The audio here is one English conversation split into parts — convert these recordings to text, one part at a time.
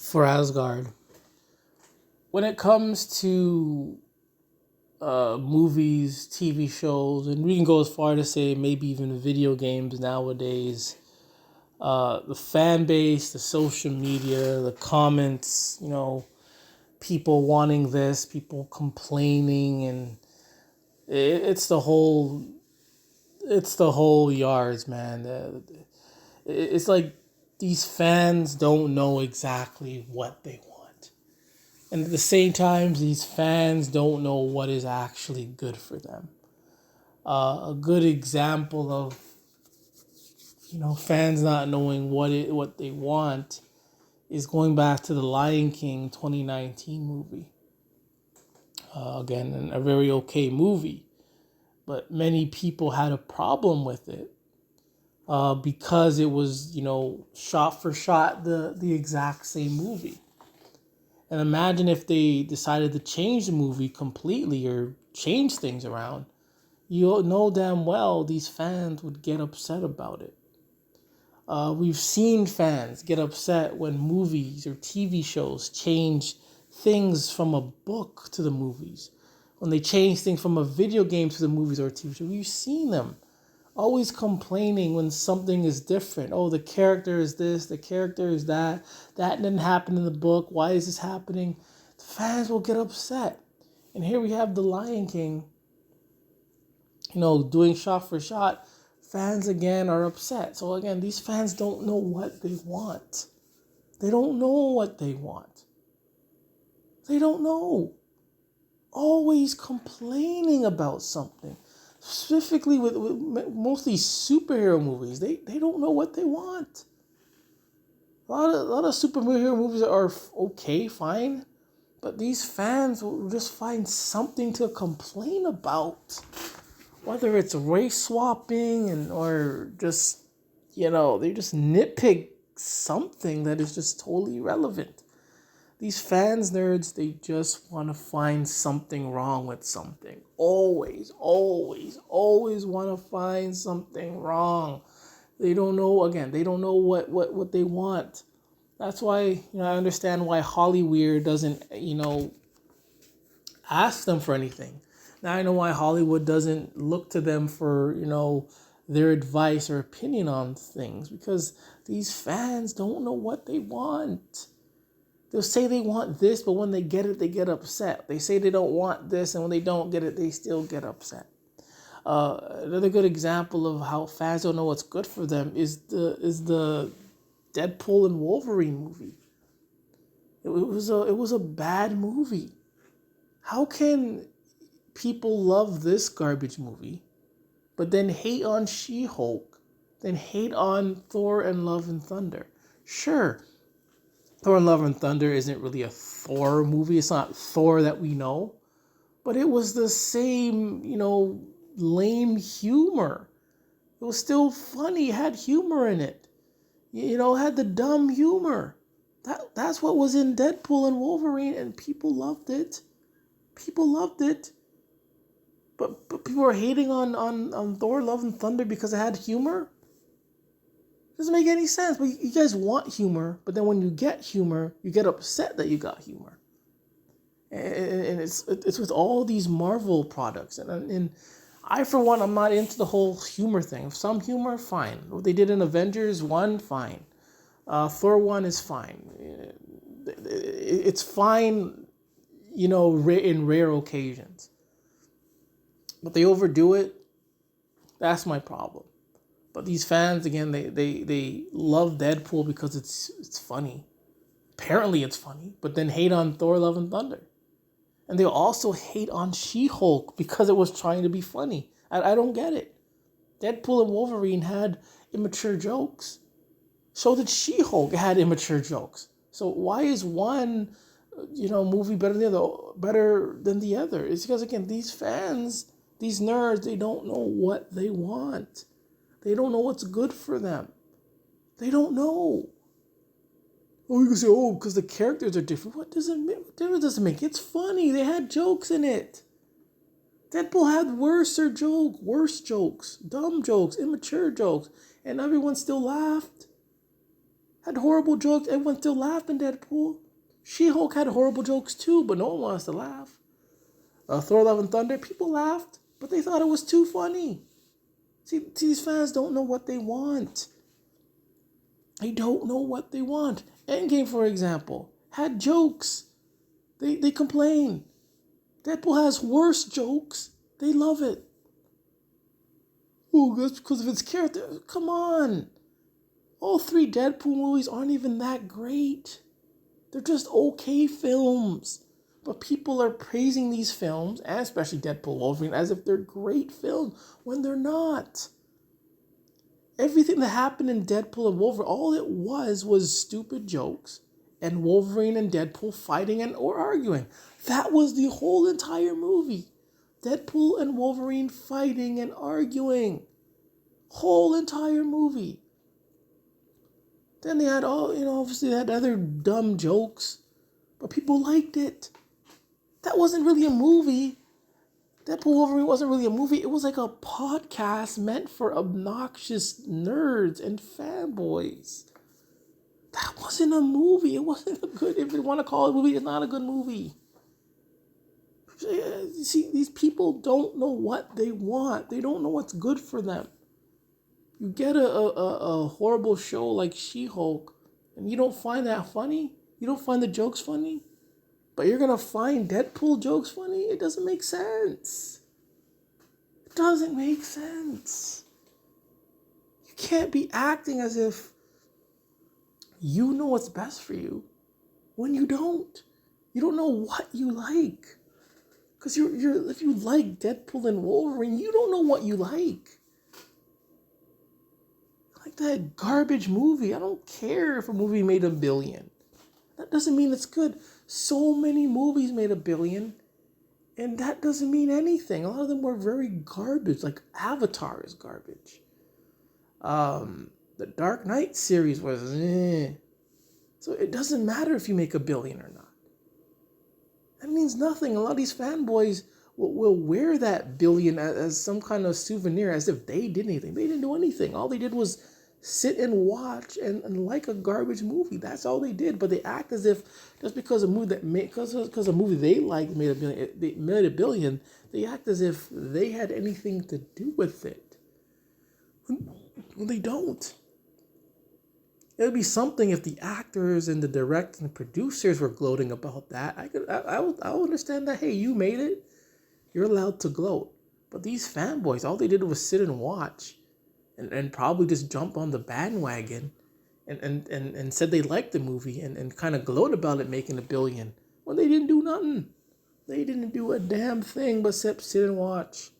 for Asgard. When it comes to movies, TV shows, and we can go as far to say maybe even video games nowadays, the fan base, the social media, the comments, people wanting this, people complaining, and it's the whole yards, man. It's like these fans don't know exactly what they want. And at the same time, these fans don't know what is actually good for them. A good example of, fans not knowing what they want is going back to the Lion King 2019 movie. Again, a very okay movie, but many people had a problem with it because it was, shot for shot the exact same movie. And imagine if they decided to change the movie completely or change things around. You know damn well these fans would get upset about it. We've seen fans get upset when movies or TV shows change things from a book to the movies. When they change things from a video game to the movies or TV show, we've seen them always complaining when something is different. Oh, the character is this, the character is that. That didn't happen in the book. Why is this happening? The fans will get upset. And here we have The Lion King, doing shot for shot. Fans again are upset. So again, these fans don't know what they want. They don't know what they want. They don't know. Always complaining about something. Specifically with mostly superhero movies, they don't know what they want. A lot of superhero movies are okay, fine, but these fans will just find something to complain about, whether it's race swapping or just they just nitpick something that is just totally irrelevant. These fans, nerds, they just want to find something wrong with something. Always, always, always want to find something wrong. They don't know what they want. That's why, I understand why Hollyweird doesn't, ask them for anything. Now I know why Hollywood doesn't look to them for, their advice or opinion on things, because these fans don't know what they want. They'll say they want this, but when they get it, they get upset. They say they don't want this, and when they don't get it, they still get upset. Another good example of how fans don't know what's good for them is the Deadpool and Wolverine movie. It was a bad movie. How can people love this garbage movie, but then hate on She-Hulk, then hate on Thor and Love and Thunder? Sure, Thor and Love and Thunder isn't really a Thor movie. It's not Thor that we know. But it was the same, lame humor. It was still funny. It had humor in it. It had the dumb humor. That's what was in Deadpool and Wolverine, and people loved it. People loved it. But people are hating on Thor, Love and Thunder because it had humor? Doesn't make any sense. But you guys want humor, but then when you get humor, you get upset that you got humor. And it's with all these Marvel products. And I, for one, I'm not into the whole humor thing. Some humor, fine. What they did in Avengers 1, fine. Thor 1 is fine. It's fine, in rare occasions. But they overdo it. That's my problem. But these fans, again, they love Deadpool because it's funny. Apparently it's funny, but then hate on Thor, Love, and Thunder. And they also hate on She-Hulk because it was trying to be funny. I don't get it. Deadpool and Wolverine had immature jokes. So did She-Hulk had immature jokes. So why is one, movie better than the other? It's because, again, these fans, these nerds, they don't know what they want. They don't know what's good for them. They don't know. Oh, you can say, because the characters are different. What difference does it make? It's funny. They had jokes in it. Deadpool had worse jokes, dumb jokes, immature jokes, and everyone still laughed. had horrible jokes. Everyone still laughed in Deadpool. She-Hulk had horrible jokes too, but no one wants to laugh. Thor: Love and Thunder, people laughed, but they thought it was too funny. See, these fans don't know what they want. They don't know what they want. Endgame, for example, had jokes. They complain. Deadpool has worse jokes. They love it. Oh, that's because of its character. Come on. All three Deadpool movies aren't even that great. They're just okay films. But people are praising these films, and especially Deadpool, Wolverine, as if they're great films when they're not. Everything that happened in Deadpool and Wolverine, all it was stupid jokes and Wolverine and Deadpool fighting and or arguing. That was the whole entire movie. Deadpool and Wolverine fighting and arguing. Whole entire movie. Then they had obviously they had other dumb jokes, but people liked it. That wasn't really a movie. Deadpool Wolverine wasn't really a movie. It was like a podcast meant for obnoxious nerds and fanboys. That wasn't a movie. It wasn't a good, if you want to call it a movie, it's not a good movie. You see, these people don't know what they want. They don't know what's good for them. You get a horrible show like She-Hulk, and you don't find that funny? You don't find the jokes funny? But you're going to find Deadpool jokes funny? It doesn't make sense. It doesn't make sense. You can't be acting as if you know what's best for you when you don't. You don't know what you like. Because if you like Deadpool and Wolverine, you don't know what you like. Like that garbage movie. I don't care if a movie made $1 billion. That doesn't mean it's good. So many movies made $1 billion, and that doesn't mean anything. A lot of them were very garbage. Like Avatar is garbage. The Dark Knight series was So it doesn't matter if you make $1 billion or not. That means nothing. A lot of these fanboys will wear that billion as some kind of souvenir, as if they did anything. They didn't do anything. All they did was sit and watch and like a garbage movie. That's all they did. But they act as if just because a movie because a movie they liked made $1 billion, they act as if they had anything to do with it. When they don't. It would be something if the actors and the directors and the producers were gloating about that. I would understand that. Hey, you made it. You're allowed to gloat. But these fanboys, all they did was sit and watch, and probably just jump on the bandwagon, and said they liked the movie and kind of gloat about it making $1 billion when they didn't do nothing. They didn't do a damn thing but sit and watch.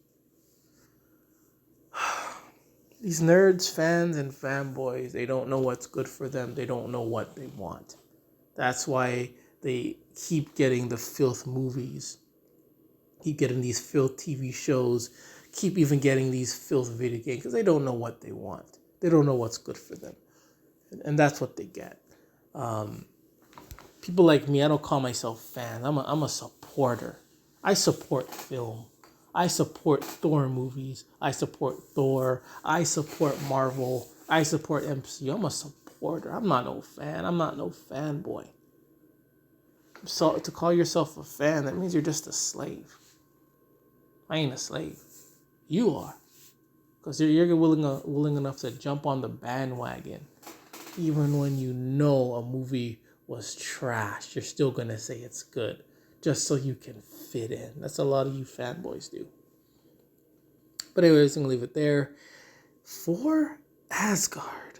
These nerds, fans, and fanboys, they don't know what's good for them. They don't know what they want. That's why they keep getting the filth movies, keep getting these filth TV shows, keep even getting these filth video games, because they don't know what they want. They don't know what's good for them. And that's what they get. People like me, I don't call myself fan. I'm a supporter. I support film. I support Thor movies. I support Thor. I support Marvel. I support MCU. I'm a supporter. I'm not no fan. I'm not no fanboy. So to call yourself a fan, that means you're just a slave. I ain't a slave. You are. Because you're willing enough to jump on the bandwagon. Even when you know a movie was trash, you're still going to say it's good. Just so you can fit in. That's a lot of you fanboys do. But anyways, I'm going to leave it there. For Asgard.